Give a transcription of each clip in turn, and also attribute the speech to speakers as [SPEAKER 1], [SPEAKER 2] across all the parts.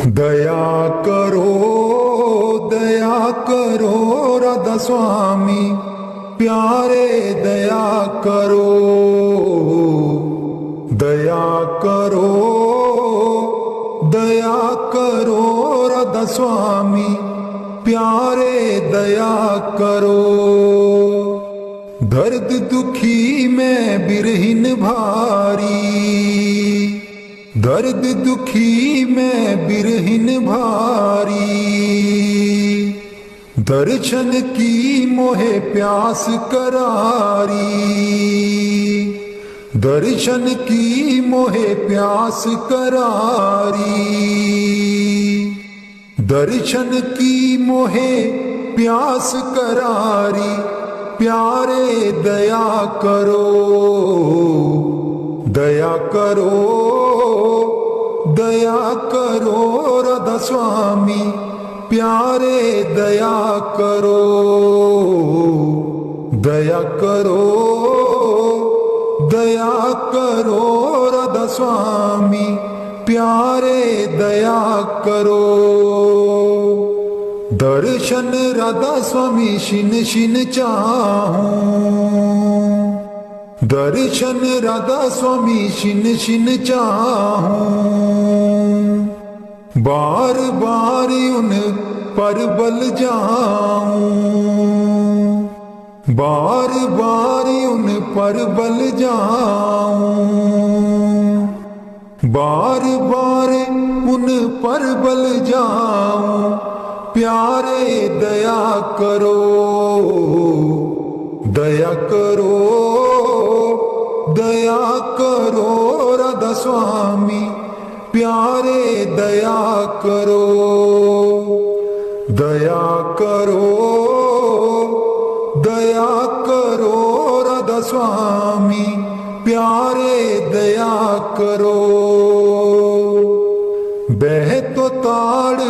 [SPEAKER 1] दया करो राधा स्वामी प्यारे दया करो राधा स्वामी प्यारे दया करो। दर्द दुखी में बिरहिन भारी, दर्द दुखी में बिरहिन भारी, दर्शन की मोहे प्यास करारी, दर्शन की मोहे प्यास करारी, दर्शन की मोहे प्यास करारी प्यारे दया करो राधा स्वामी प्यारे दया करो राधा स्वामी प्यारे दया करो। दर्शन राधा स्वामी शिन शिन चाहूं, दर्शन राधा स्वामी शिन शिन चाहूं, बार बार उन पर बल जाऊं, बार बार उन पर बल जाऊं, बार बार उन पर बल जाऊं प्यारे दया करो राधा स्वामी प्यारे दया करो राधा स्वामी प्यारे दया करो। बह तो ताड़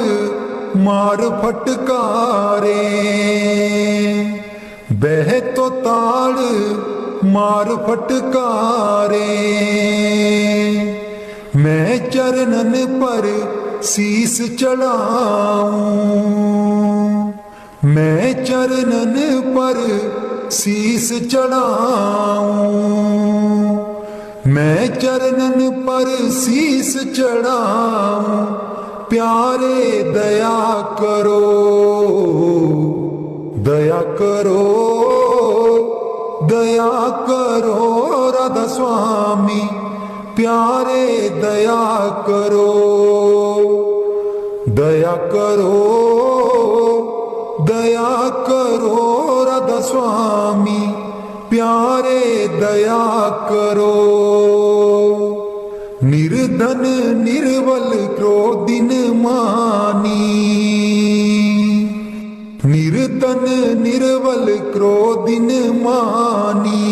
[SPEAKER 1] मार फटकारे, बह तो ताड़ मार फटकारे, मैं चरणन पर शीस चढ़ाऊं, मैं चरणन पर शीस चढ़ाऊं, मैं चरणन पर शीस चढ़ाऊं प्यारे दया करो राधा स्वामी प्यारे दया करो राधा स्वामी प्यारे दया करो। निर्धन निर्बल क्रोधिन मानी, निर्धन निर्बल क्रोधिन मानी,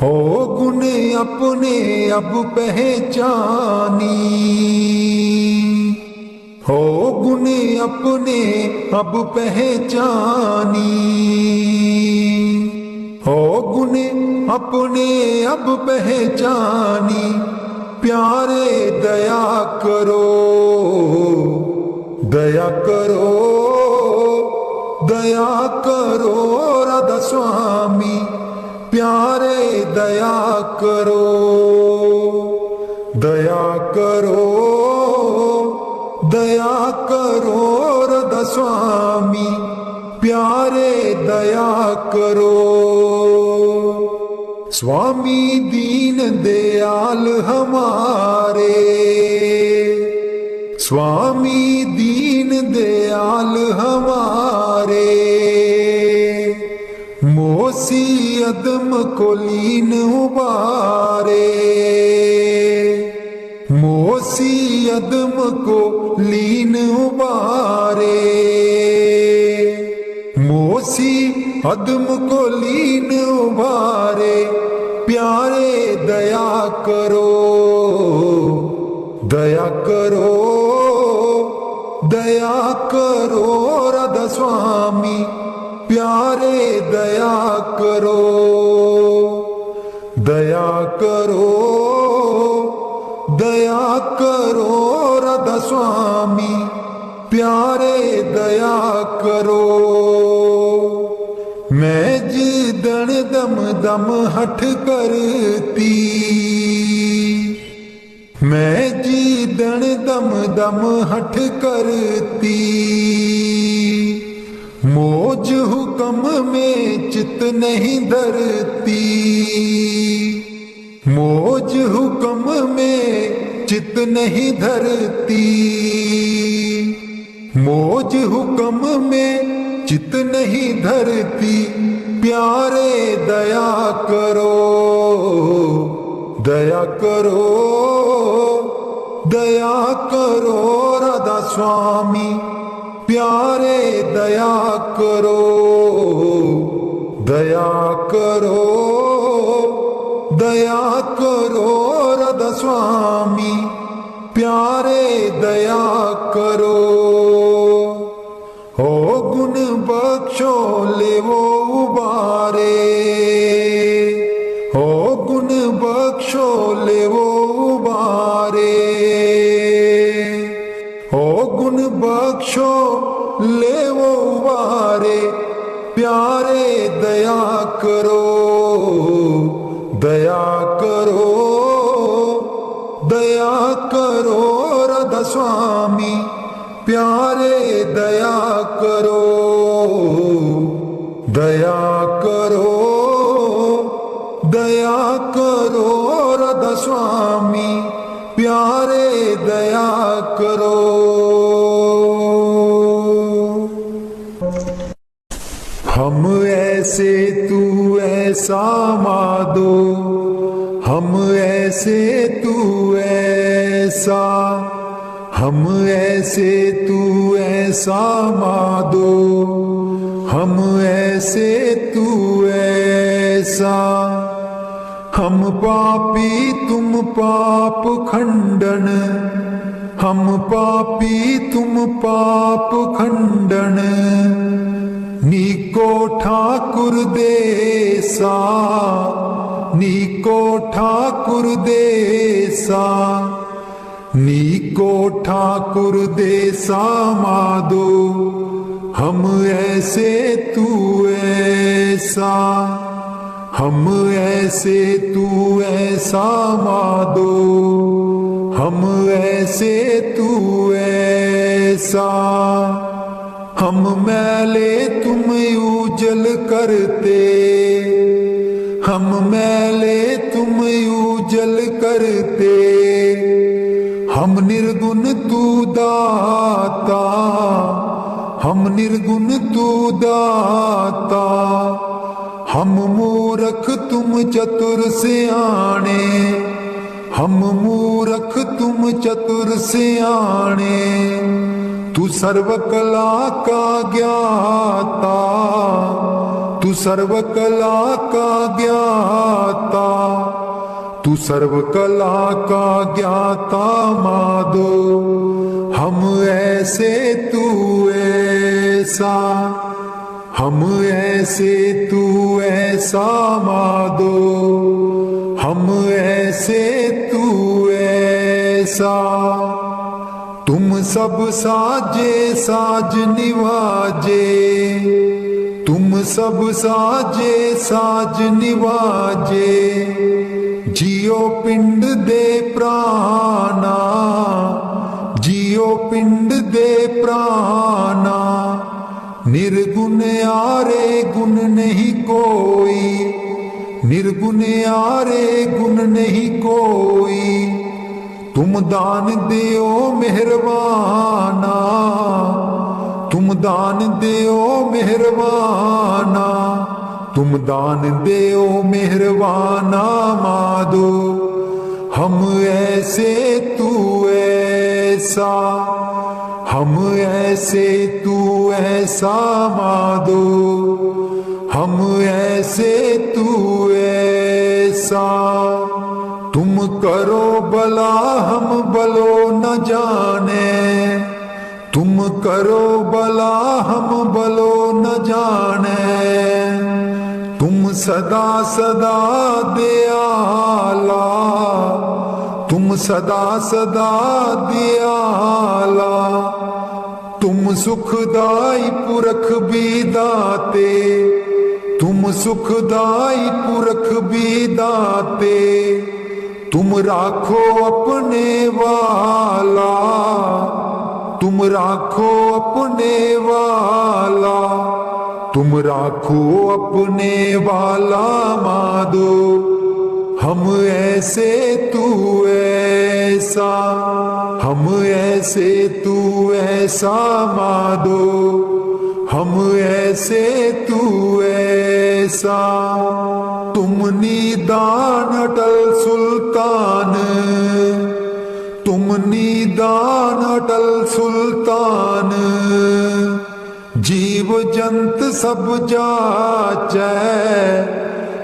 [SPEAKER 1] हो गुण अपने अब पहचानी, हो गुण अपने अब पहचानी, हो गुण अपने अब पहचानी प्यारे दया करो राधा स्वामी प्यारे दया करो राधा स्वामी प्यारे दया करो। स्वामी दीन दयाल हमारे, स्वामी दीन दयाल हमारे, मोसी अदम को लीन उबारे, मोसी अदम को लीन उबारे, मोसी अदम को लीन उबारे प्यारे दया करो राधा स्वामी प्यारे दया करो दया करो राधा स्वामी प्यारे दया करो। मैं जिदन दम दम हठ करती, मैं जिदन दम दम हठ करती, मौज हुक्म में चित नहीं धरती, मौज हुक्म में चित नहीं धरती, मौज हुक्म में चित नहीं धरती। प्यारे दया करो, दया करो, दया करो राधा स्वामी प्यारे दया करो, दया करो, दया करो राधा स्वामी प्यारे दया करो। हो गुण बख्शो ले वो उबारे, हो गुण बख्शो ले वो उबारे, हो गुण बख्शो ले वो उबारे। प्यारे दया करो, दया करो, दया करो राधा स्वामी प्यारे दया करो, दया करो, दया करो राधा स्वामी प्यारे दया करो। हम ऐसे तू ऐसा माधो, हम ऐसे तू ऐसा, हम ऐसे तू ऐसा माधो, हम ऐसे तू ऐसा। हम पापी तुम पाप खंडन, हम पापी तुम पाप खंडन। नीको ठाकुर देसा, नीको ठाकुर देसा, नीको ठाकुर देसा माधो। हम ऐसे तू ऐसा, हम ऐसे तू ऐसा माधो, हम ऐसे तू ऐसा। हम मैले तुम उजल करते, हम मैले तुम उजल करते। हम निर्गुण तू दाता, हम निर्गुण तू दाता। हम मूर्ख तुम चतुर सियाणे, हम मूर्ख तुम चतुर सियाणे। तू सर्व कला का ज्ञाता, तू सर्व कला का ज्ञाता, तू सर्व कला का ज्ञाता माधो। हम ऐसे तू ऐसा, हम ऐसे तू ऐसा माधो, हम ऐसे तू ऐसा। तुम सब साजे साज निवाजे, तुम सब साजे साज निवाजे। जियो पिंड दे प्राणा, जियो पिंड दे प्राणा। निर्गुण आरे गुण नहीं कोई, निर्गुण आरे गुण नहीं कोई। तुम दान दियो मेहरबाना, तुम दान दियो मेहरबाना, तुम दान दियो मेहरबाना माधो। हम ऐसे तू ऐसा, हम ऐसे तू ऐसा माधो। हम ऐसे तू ऐसा। तुम करो भला हम भलो न जाने, तुम करो भला हम भलो न जाने। तुम सदा सदा दयाला, तुम सदा सदा दयाला, तुम सुखदाई पुरख भी दाते, तुम सुखदाई पुरख भी दाते, तुम राखो अपने वाला, तुम राखो अपने वाला, तुम राखो अपने वाला माधो, हम ऐसे तू ऐसा, हम ऐसे तू ऐसा माधो, हम ऐसे तू ऐसा। तुम निदान अटल सुल्तान, तुम निदान अटल सुल्तान, जीव जंत सब जाचै,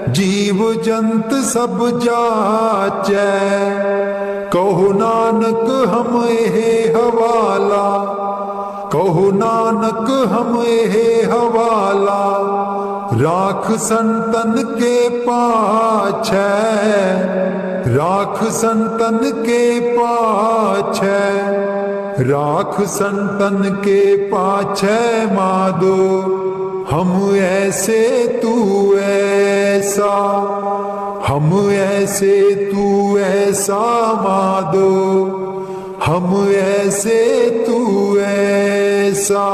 [SPEAKER 1] जीव जंत सब जाचै, कहो नानक हम एहे हवाला, कहो नानक हम एहे हवाला, राख संतन के पाछै, राख संतन के पाछै, राख संतन के पाछै माधो, हम ऐसे तू ऐसा, हम ऐसे तू ऐसा माधो, हम ऐसे तू ऐसा।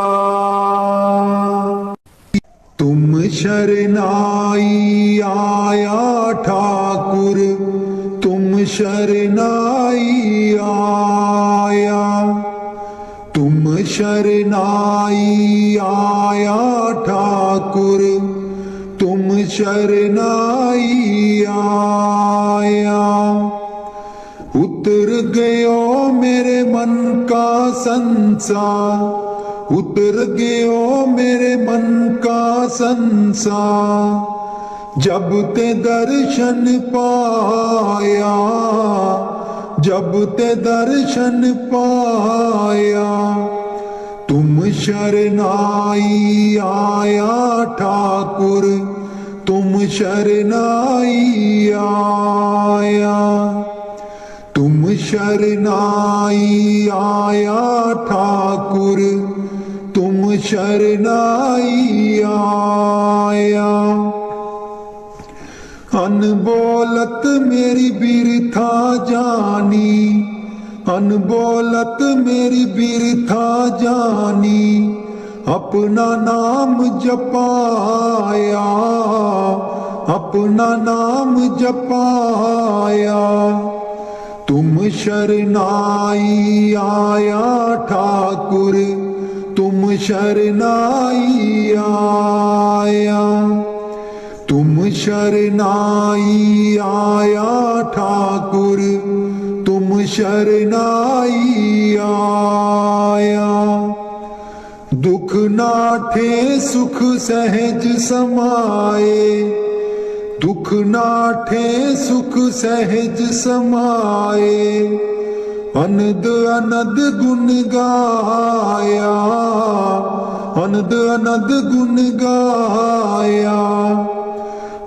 [SPEAKER 1] तुम शरनाई आया ठाकुर, तुम शरनाई आया, तुम शरनाई आया ठाकुर, तुम शरनाई आया। उतर गयो मेरे मन का संसार, उतर गयो मेरे मन का संसार, जब ते दर्शन पाया, जब ते दर्शन पाया। तुम शरनाई आया ठाकुर, तुम शरनाई आया, तुम शरनाई आया ठाकुर, तुम शरनाई आया। अनबोलत मेरी बिरथा जानी, अनबोलत मेरी बिरथा जानी, अपना नाम जपाया, अपना नाम जपाया। तुम शरनाई आया ठाकुर, तुम शरनाई आया, तुम शरनाई आया ठाकुर, तुम शरनाई आया। दुख नाठे सुख सहज समाए, दुख नाठे सुख सहज समाए, अनद अनद गुण गाया, अनद अनद गुण गाया।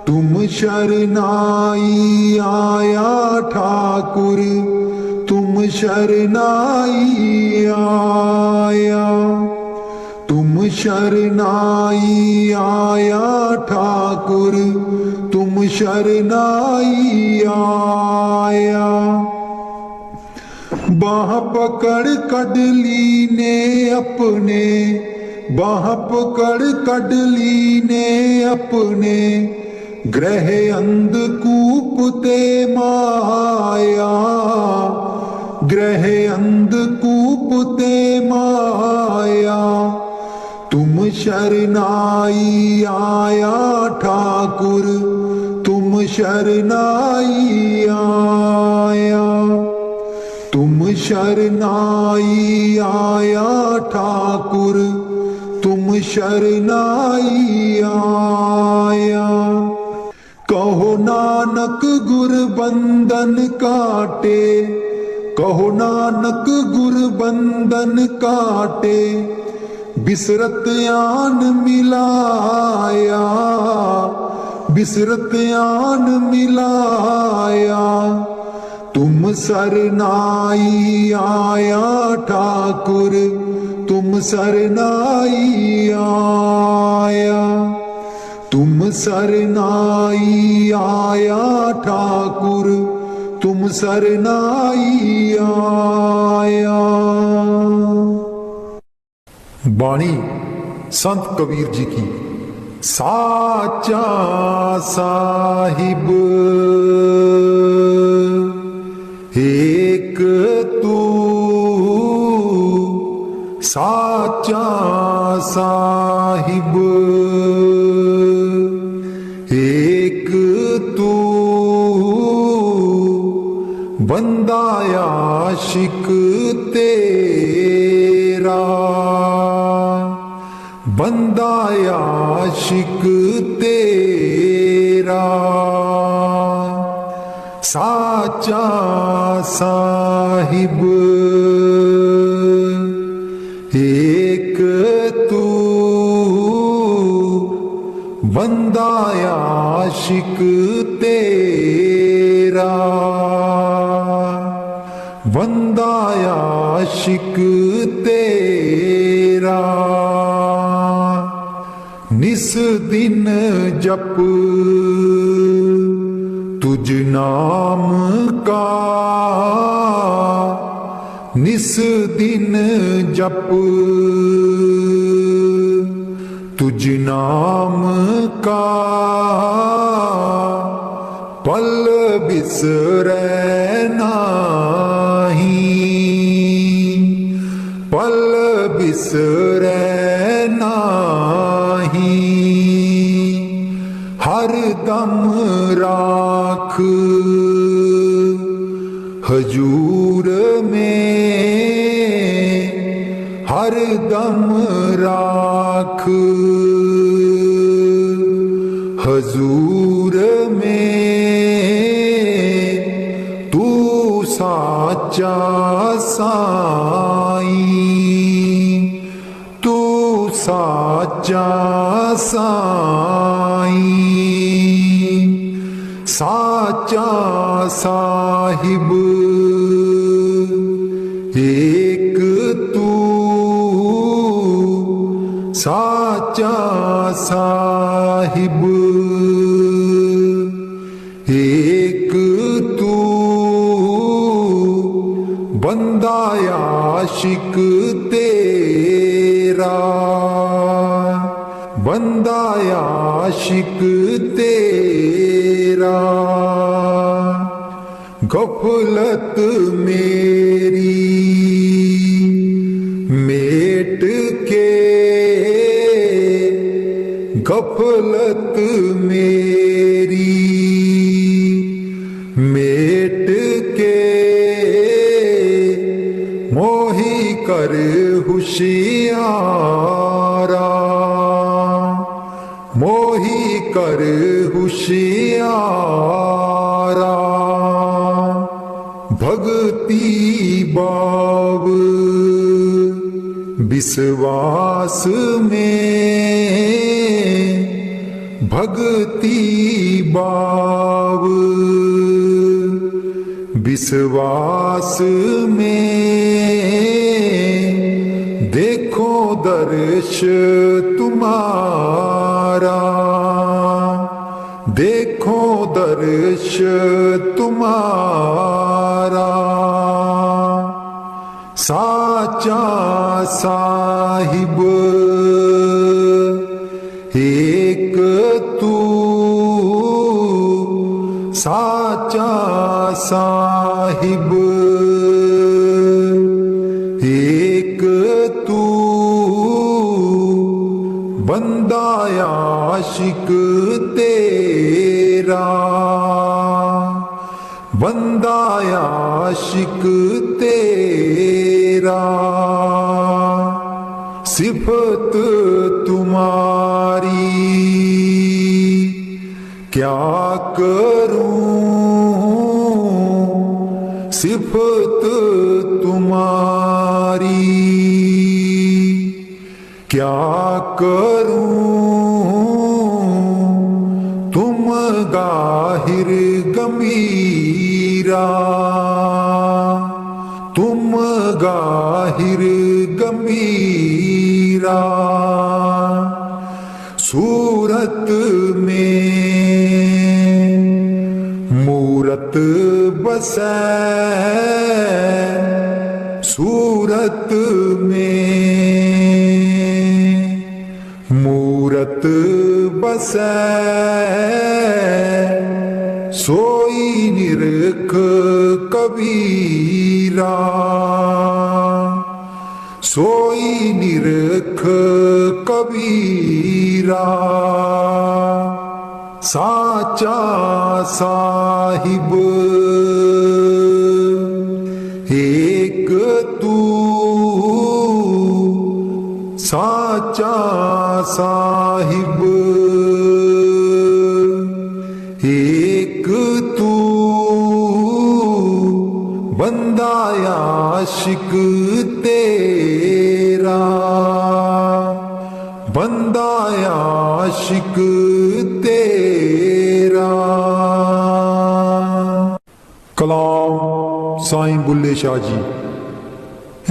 [SPEAKER 1] तुम शरनाई आया ठाकुर, तुम शरनाई आया, तुम शरनाई आया ठाकुर, तुम शरनाई आया। बाह पकड़ कड़ली ने अपने, बाह पकड़ कड़ली ने अपने, ग्रह अंधकूप ते माया, ग्रह अंधकूप ते माया। तुम शरनाई आया ठाकुर, तुम शरनाई आया, तुम शरनाई आया ठाकुर, तुम शरनाई आया। कहो नानक गुर बंधन काटे, कहो नानक गुर बंधन काटे, बिसरत आन मिलाया, बिसरत आन मिलाया। तुम सरनाई आया ठाकुर, तुम सरनाई आया, तुम सरनाई आया ठाकुर, तुम सरनाई आया। बाणी संत कबीर जी की। साचा साहिब एक तू, साचा साहिब एक तू, बंदा आशिक तेरा, बंदा आशिक तेरा, साचा साहिब एक तू, बंदा आशिक तेरा, बंदा आशिक तेरा। निस दिन जप तुझ नाम का, निस दिन जप तुझ नाम का, पल बिसरै नाही, पल बिसरै नाही, हर दम राख हजूर में, हर दम राख हजूर में, तू साचा साईं, तू साचा साईं, साचा साहिब एक तू, साचा साहिब एक तू, बंदा आशिक तेरा, बंदा आशिक तेरा। गफलत मेरी मेट के, गफलत मेरी मेट के, मोही कर हुशियारा, मोही कर हुशियारा। भक्ति बाव विश्वास में, भक्ति बाव विश्वास में, देखो दर्श तुम्हारा, देखो दर्श तुम्हारा। साचा साहिब एक तू, साचा साहिब एक तू, बंदा आशिक तेरा, बंदा आशिक तेरा। सिफत तुम्हारी क्या करूं, सिफत तुम्हारी क्या करूं, तुम गाहिर गंभीरा, जाहिर गंभीरा सूरत में मूरत बसै सूरत में मूरत बसै सोई निरख कबीरा सोई निरख कबीरा साचा साहिब एक तू साचा साहिब एक तू बंदा आशिक तेरा बंदा आशिक तेरा। कलाम साईं बुल्ले शाह जी।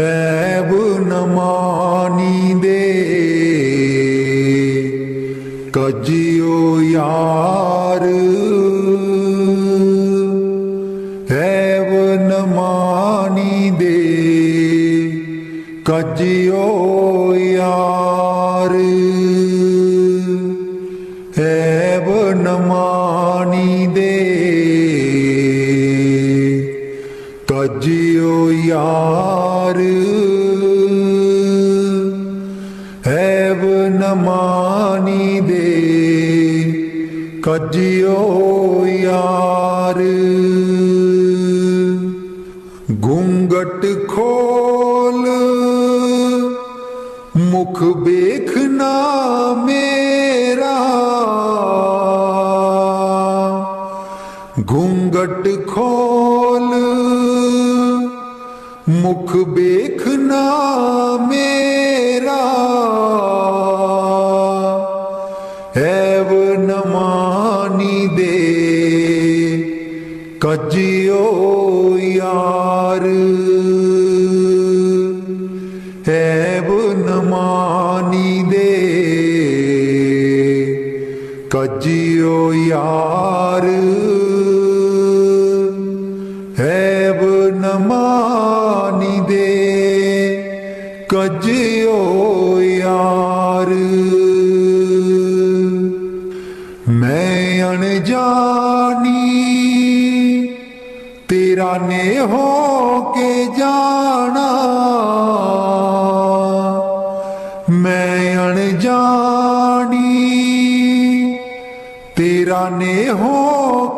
[SPEAKER 1] ऐब न मानी दे कजियो यार ऐब न मानी दे कजियो यार ऐब न मानी दे कजियो यार ऐब न मानी दे कजियो यार। घूंघट खोल मुख देखना मेरा घूंघट खोल मुख देखना मेरा ऐब न मानी दे कजियो यार ऐब न मानी दे कजियो यार ऐब न मानी दे कजियो यार। मैं अनजानी तेरा ने हो के जाना मैं अनजानी तेरा ने हो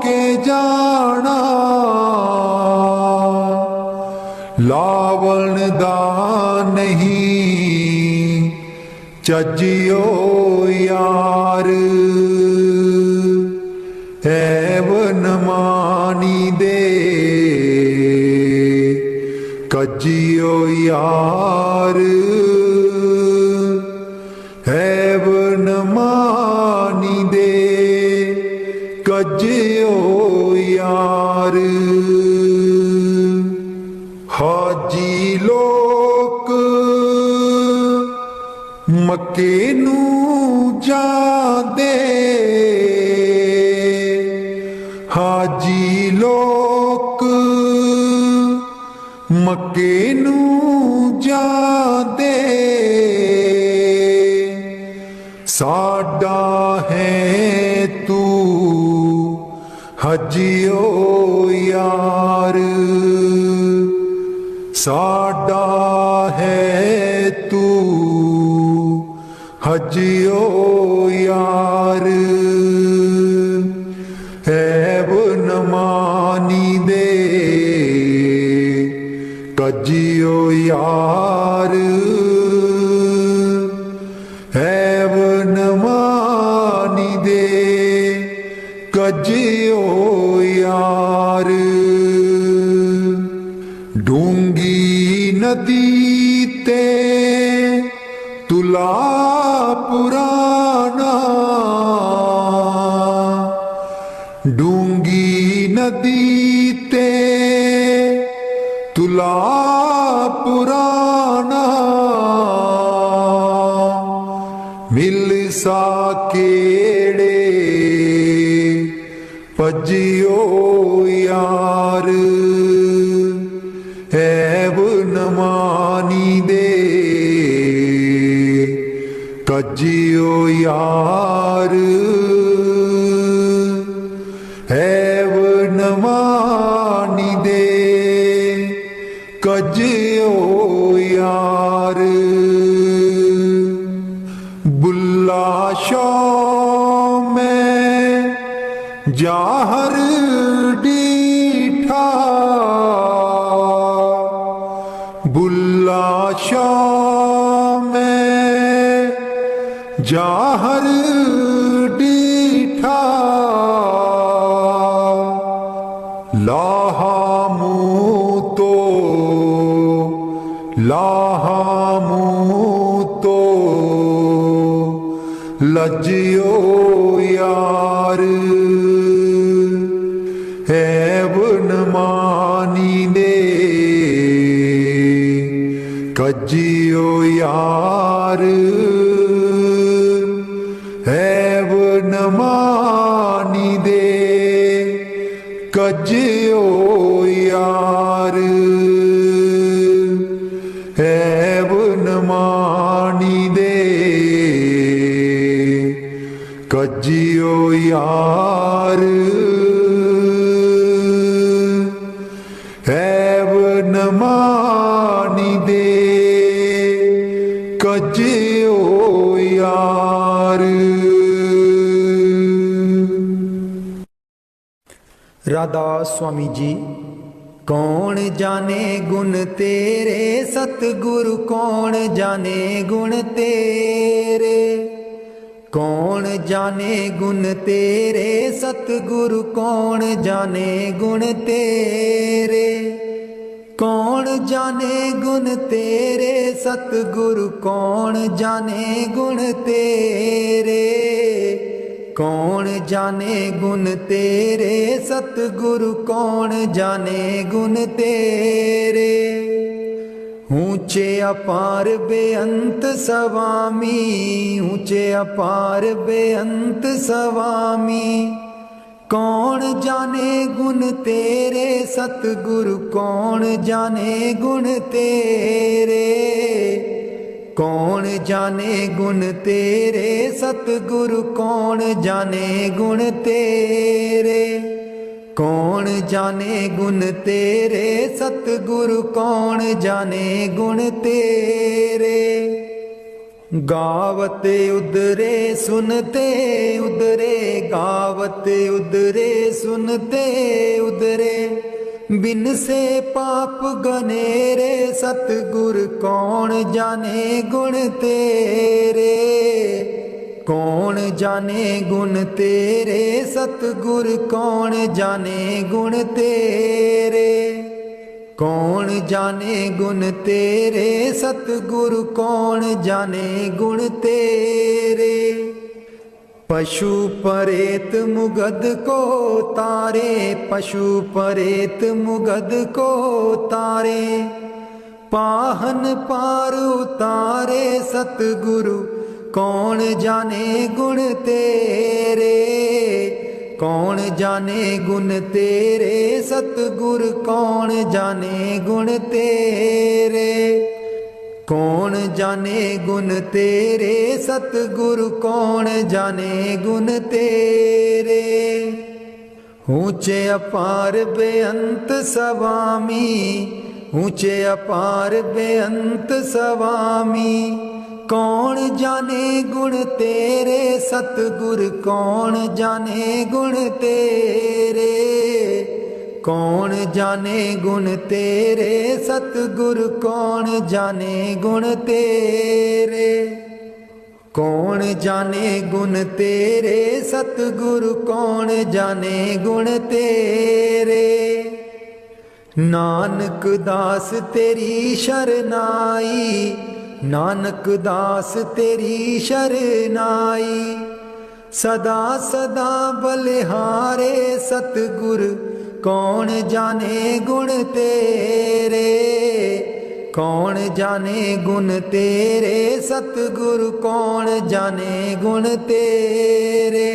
[SPEAKER 1] के जाना लावण दा नहीं चजियो यार ऐब न मानी दे कजियो यार ऐब न मानी दे कजियो यार। हाजी लोक मक्के नू जांदे हाजी लोक मक्के नू जांदे साडा है तू हजियो यार साडा है तू हजियो यार ऐब न मानी दे कजियो यार ऐब न मानी दे कजियो यार। डूंगी नदी ते तुला पुराना डूंगी नदी ते तुला पुराना मिल साकेड़े भजियो यार ऐब न मानी दे कजियो यार ऐब न मानी दे कजियो यार बुल्ला शाह में जाहर डीठा बुल्ला शाह में जाहर डीठा लाहा मुँह तो लजियो यार ऐब न मानी दे कजियो यार ऐब न मानी दे कजियो यार ऐब न मानी दे कजियो यार ऐब न मानी दे कजियो यार।
[SPEAKER 2] राधा स्वामी जी। कौन जाने गुण तेरे सतगुरु कौन जाने गुण तेरे कौन जाने गुण तेरे सतगुरु कौन जाने गुण तेरे कौन जाने गुण तेरे सतगुरु कौन जाने गुण तेरे कौन जाने गुण तेरे सतगुरु कौन जाने गुण तेरे ऊंचे अपार बेअंत स्वामी ऊंचे अपार बेअंत स्वामी कौन जाने गुण तेरे सतगुरु कौन जाने गुण तेरे कौन जाने गुण तेरे सतगुरु कौन जाने गुण तेरे कौन जाने गुण तेरे सतगुरु कौन जाने गुण तेरे गावते उदरे सुनते उदरे गावते उदरे सुनते उदरे बिन से पाप गनेरे सतगुर कौन जाने गुण तेरे कौन जाने गुण तेरे सतगुर कौन जाने गुण तेरे कौन जाने गुण तेरे सतगुरु कौन जाने गुण तेरे पशु परेत मुगद को तारे पशु परेत मुगद को तारे पाहन पार उतारे सतगुरु कौन जाने गुण तेरे कौन जाने गुण तेरे सतगुर कौन जाने गुण तेरे कौन जाने गुण तेरे सतगुरु कौन जाने गुण तेरे ऊंचे अपार बेअंत स्वामी ऊंचे अपार बेअंत स्वामी कौन जाने गुण तेरे सतगुर कौन जाने गुण तेरे कौन जाने गुण तेरे सतगुर कौन जाने गुण तेरे कौन जाने गुण तेरे सतगुर कौन जाने गुण तेरे नानक दास तेरी शरनाई नानक दास तेरी शरनाई सदा सदा बलिहारे सतगुर कौन जाने गुण तेरे कौन जाने गुण तेरे सतगुरु कौन जाने गुण तेरे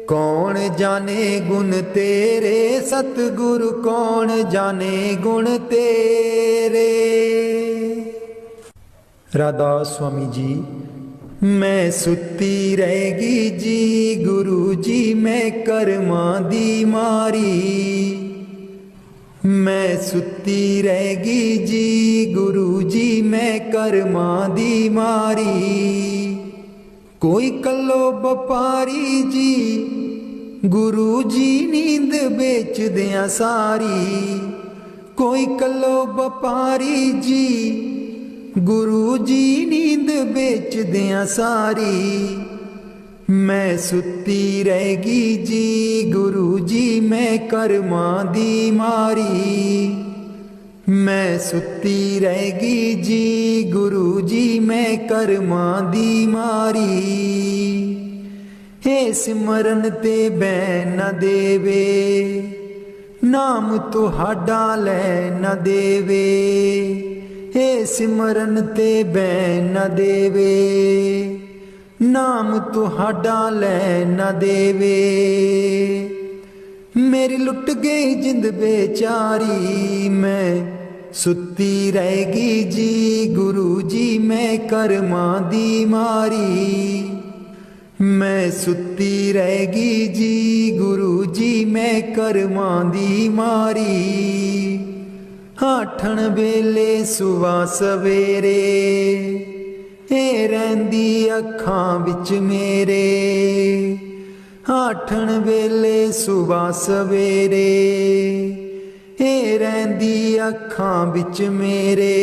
[SPEAKER 2] कौन जाने गुण तेरे सतगुरु कौन जाने गुण तेरे। राधास स्वामी जी मैं सुती रहेगी जी गुरु जी मैं कर्मां दी मारी मैं सुती रहेगी जी गुरु जी मैं कर्मां दी मारी। कोई कलो व्यापारी जी गुरु जी नींद बेच दिया सारी कोई कलो व्यापारी जी गुरु जी नींद बेच दिया सारी। मैं सुती रहेगी जी गुरु जी मैं कर्मां दी मारी मैं सुती रहेगी जी गुरु जी मैं कर्मां दी मारी। हे सिमरन ते बैन न देवे नाम तुहाडा लै न देवे हे सिमरन ते बैन न देवे नाम तुहाडा लै न देवे। मेरी लुट गई जिंद बेचारी मैं सुती रहेगी जी गुरु जी मैं कर्मां दी मारी मैं सुती रहेगी जी गुरु जी मैं कर्मां दी मारी। आठण वेले सुबह सवेरे ए रहिंदी अखां विच मेरे आठण वेले सुबह सवेरे ए रहिंदी अखां विच मेरे।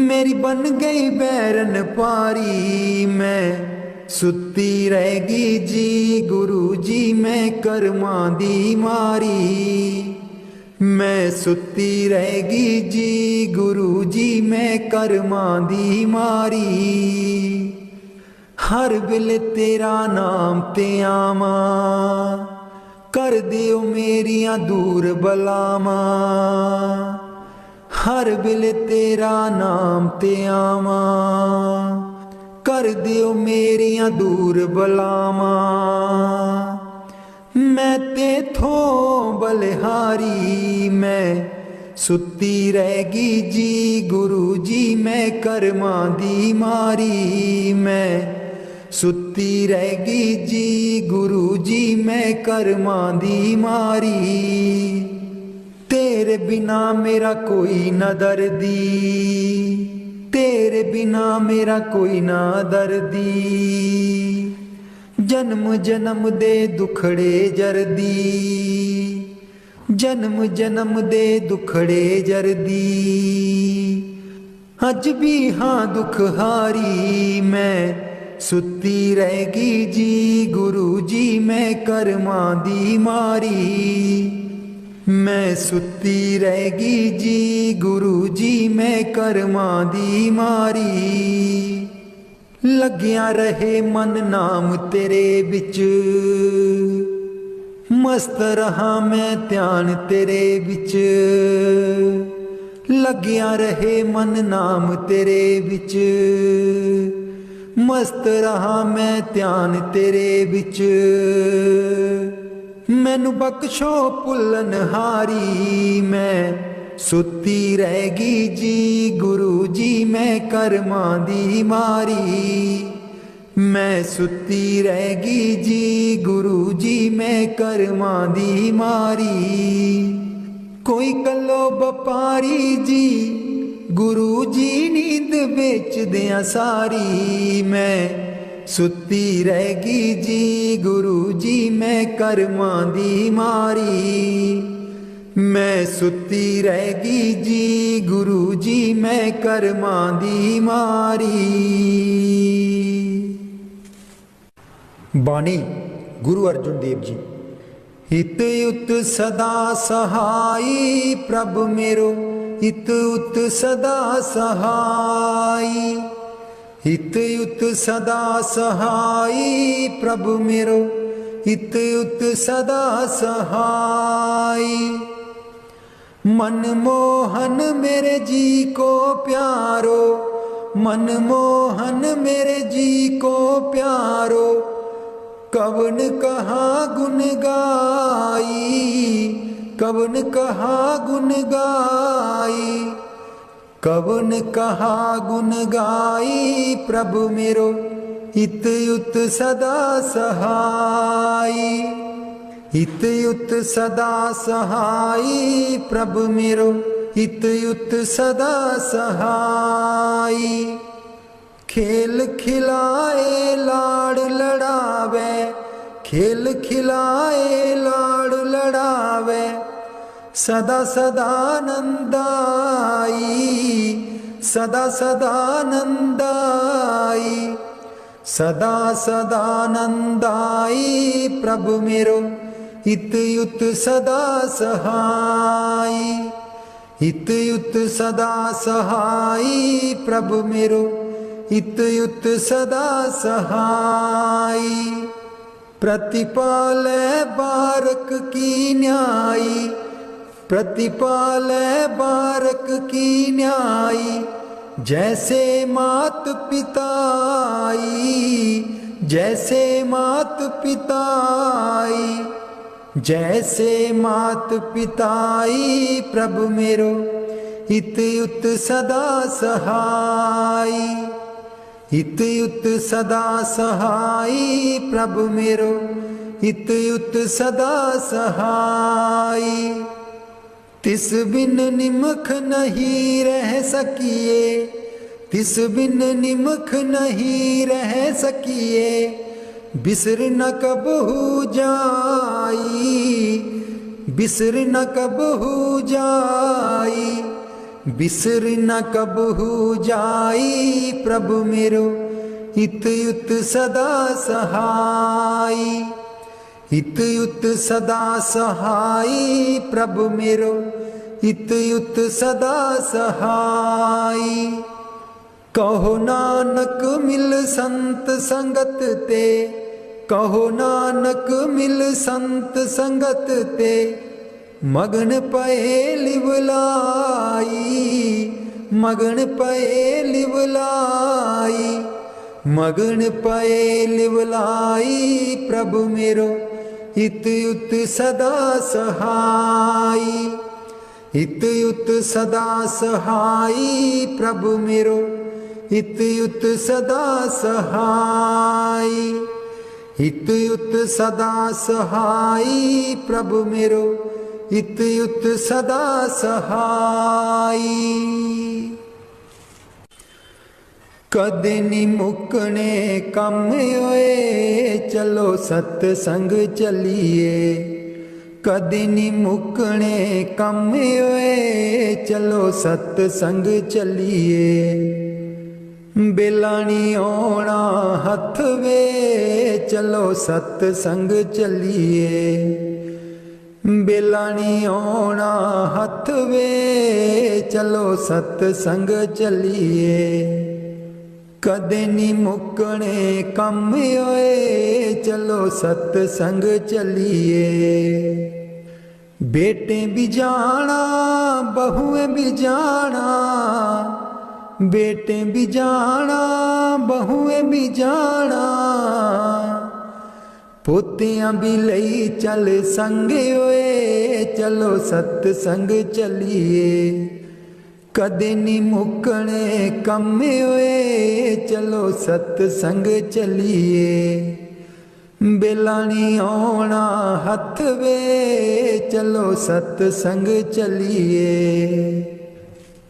[SPEAKER 2] मेरी बन गई बैरन पारी मैं सुती रहेगी जी गुरु जी मैं कर्मां दी मारी मैं सुती रहेगी जी गुरु जी मैं कर्मां दी मारी। हर वेले तेरा नाम ते आवां कर दिओ मेरियां दूर बलावां हर वेले तेरा नाम ते आवां कर दिओ मेरियां दूर बलावां। मैं तेथों बलिहारी मैं सुती रहेगी जी गुरु जी मैं कर्मां दी मारी मैं सुती रहेगी जी गुरु जी मैं कर्मां दी मारी। तेरे बिना मेरा कोई न दर्दी तेरे बिना मेरा कोई ना दर्दी जन्म जन्म दे दुखड़े जरदी जन्म जन्म दे दुखड़े जरदी। अज भी हाँ दुख हारी मैं सुती रहेगी जी गुरु जी मैं कर्मां दी मारी मैं सुती रहेगी जी गुरु जी मैं कर्मां दी मारी। लग्या रहे मन नाम तेरे बिच मस्त रहा मैं ध्यान तेरे बिच लग्या रहे मन नाम तेरे बिच मस्त रहा मैं ध्यान तेरे बिच। मैनू बख्शो भुल्लन हारी मैं सुती रहेगी जी गुरु जी मैं कर्मां दी मारी मैं सुती रहेगी जी गुरु जी मैं कर्मां दी मारी। कोई कलो व्यापारी जी गुरु जी नींद बेच दिया सारी मैं सुती रहेगी जी गुरु जी मैं कर्मां दी मारी मैं सुती रहेगी जी गुरु जी मैं कर्मां दी मारी। बाणी गुरु अर्जुन देव जी। हित उत सदा सहाई प्रभु मेरो हित उत सदा सहाई हित उत सदा सहाई प्रभु मेरो हित उत सदा सहाई। मनमोहन मेरे जी को प्यारो, मनमोहन मेरे जी को प्यारो, कवन कहा गुन गाई, कवन कहा गुन गाई, कवन कहा गुन गाई, प्रभु मेरो इत युत सदा सहाई, इत युत सदा सहाई, प्रभु मेरो इत युत सदा सहाई। खेल खिलाए लाड़ लड़ावे, खेल खिलाए लाड़ लड़ावे, सदा सदा नंदाई, सदा सदा नंदाई, सदा सदा नंदाई, प्रभु मेरो इत युत सदा सहाई, इत युत सदा सहाई, प्रभु मेरो इत युत सदा सहाई। प्रतिपालै बारक की न्यायी, प्रतिपालै बारक की न्यायी, जैसे मात पिताई, जैसे मात पिताई, जैसे मात पिताई, प्रभु मेरो इत युत सदा सहाई, इत युत सदा सहाई, प्रभु मेरो इत युत सदा सहाई। तिस बिन निमख नहीं रह सकिए, तिस बिन निमख नहीं रह सकिए, बिसर न कबहू जाई, बिसर न कबहू जाई, बिसर न कबहू जाई, प्रभु मेरो इत युत सदा सहाई, इत युत सदा सहाई, प्रभु मेरो इत युत सदा सहाई। कहो नानक मिल संत संगत ते, कहो नानक मिल संत संगत ते, मगन पए लिवलाई, मगन पए लिवलाई, मगन पए लिवलाई, प्रभु मेरो इत युत सदा सहाई, इत युत सदा सहाई, प्रभु मेरो इत युत सदा सहाई, इत युत सदा सहाई, प्रभु मेरो इत युत सदा सहाई। कदे नी मुकने कम होए, चलो सतसंग चलिए, कदे नी मुकने कम होए, चलो सतसंग चलिए। बेलानी आना हथ वे, चलो सतसंग चलिए, बेलानी आना हथ वे, चलो सतसंग चलिए। कदे नी मुकने कम होए, चलो सतसंग चलिए। बेटे भी जाना बहुएं भी जाना, बेटे भी जाना बहुएं भी जाना, पोतियां भी लई चल संगे होए, चलो सतसंग चलिए। कदे नी मुकने कम होए, चलो सतसंग चलिए। बेलानी आना हथ वे, चलो सतसंग चलिए।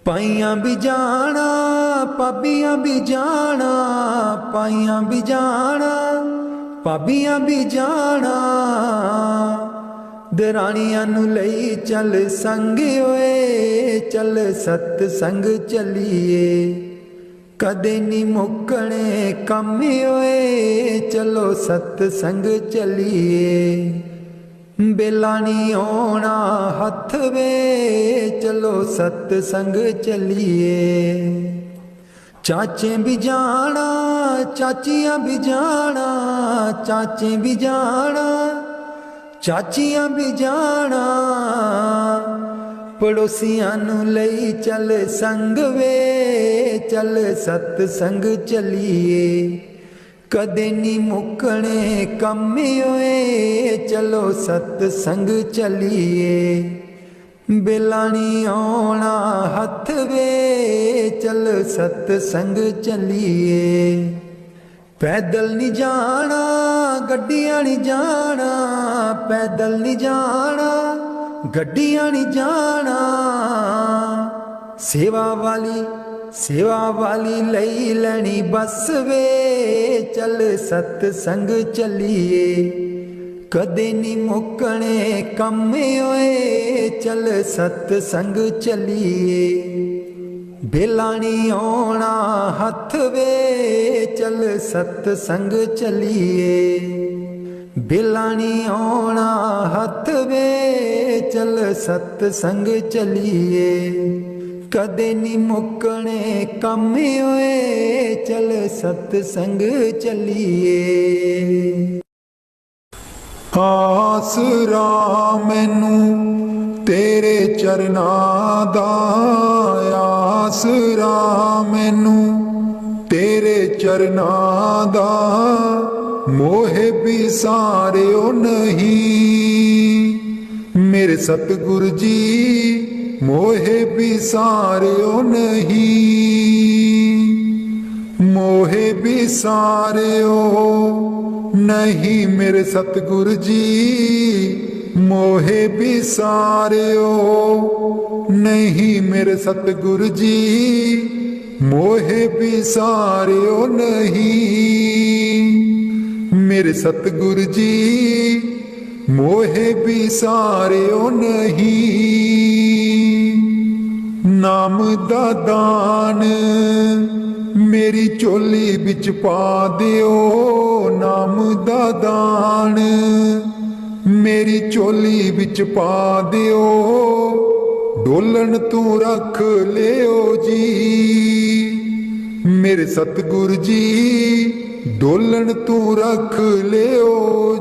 [SPEAKER 2] पाइयां भी जाना पाबियां भी जाना, पाइयां भी जाना पाबियां भी जाना, दरानियां नू लई चल संग होए, चल सतसंग चलिए। कदे नी मुकने कम होए, चलो सतसंग चलिए। बेलानी आना हथ वे, चलो सतसंग चलिए। चाचे भी जाना चाचियां भी जाना, चाचे भी जाना चाचियां भी जाना, ਪੜੋਸੀਆਂ ਨੂੰ ਲਈ ਚੱਲ ਸੰਗ ਵੇ, ਚੱਲ ਸਤ ਸੰਗ ਚੱਲੀਏ। ਕਦੇ ਨੀ ਮੁੱਕਣੇ ਕੰਮ ਓਏ, ਚਲੋ ਸਤ ਸੰਗ ਚੱਲੀਏ। ਵੇਲਾ ਨੀ ਆਉਣਾ ਹੱਥ ਵੇ, ਚੱਲ ਸਤ ਸੰਗ ਚੱਲੀਏ। ਪੈਦਲ ਨੀ ਜਾਣਾ ਗੱਡੀਆਂ ਨੀ ਜਾਣਾ, ਪੈਦਲ ਨੀ ਜਾਣਾ ਗੱਡੀਆਂ ਨੀ ਜਾਣਾ। ਸੇਵਾ ਵਾਲੀ ਲਈ ਲੈਣੀ ਬੱਸ ਵੇ, ਚੱਲ ਸਤ ਸੰਗ ਚੱਲੀਏ। ਕਦੇ ਨੀ ਮੁੱਕਣੇ ਕੰਮ ਓਏ, ਚੱਲ ਸਤ ਸੰਗ ਚੱਲੀਏ। ਵੇਲਾ ਨੀ ਆਉਣਾ ਹੱਥ ਵੇ, ਚੱਲ ਸਤ ਸੰਗ ਚੱਲੀਏ। ਵੇਲਾ ਨੀ ਆਉਣਾ ਹੱਥ ਵੇ, ਚੱਲ ਸਤ ਸੰਗ ਚੱਲੀਏ। ਕਦੇ ਨੀ ਮੁੱਕਣੇ ਕੰਮ ਓਏ, ਚੱਲ ਸਤ ਸੰਗ ਚੱਲੀਏ।
[SPEAKER 1] ਆਸਰਾ ਮੈਨੂੰ ਤੇਰੇ ਚਰਨਾਂ ਦਾ, ਆਸਰਾ ਮੈਨੂੰ ਤੇਰੇ ਚਰਨਾਂ ਦਾ। ਮੋਹਿ ਵਿਸਾਰਿਓ ਨਹੀਂ ਮੇਰੇ ਸਤਿਗੁਰ ਜੀ, ਮੋਹਿ ਵਿਸਾਰਿਓ ਨਹੀਂ। ਮੋਹਿ ਵਿਸਾਰਿਓ ਨਹੀਂ ਮੇਰੇ ਸਤਿਗੁਰ ਜੀ, ਮੋਹਿ ਵਿਸਾਰਿਓ ਨਹੀਂ ਮੇਰੇ ਸਤਿਗੁਰ ਜੀ, ਮੋਹਿ ਵਿਸਾਰਿਓ ਨਹੀਂ ਮੇਰੇ ਸਤਿਗੁਰ ਜੀ, ਮੋਹਿ ਵਿਸਾਰਿਓ ਨਹੀਂ। ਨਾਮ ਦਾ ਦਾਨ ਮੇਰੀ ਝੋਲੀ ਵਿੱਚ ਪਾ ਦਿਓ, ਨਾਮ ਦਾ ਦਾਨ ਮੇਰੀ ਝੋਲੀ ਵਿੱਚ ਪਾ ਦਿਓ। ਡੋਲਣ ਤੂੰ ਰੱਖ ਲਿਓ ਜੀ ਮੇਰੇ ਸਤਿਗੁਰ ਜੀ, ਡੋਲਣ ਤੂੰ ਰੱਖ ਲਿਓ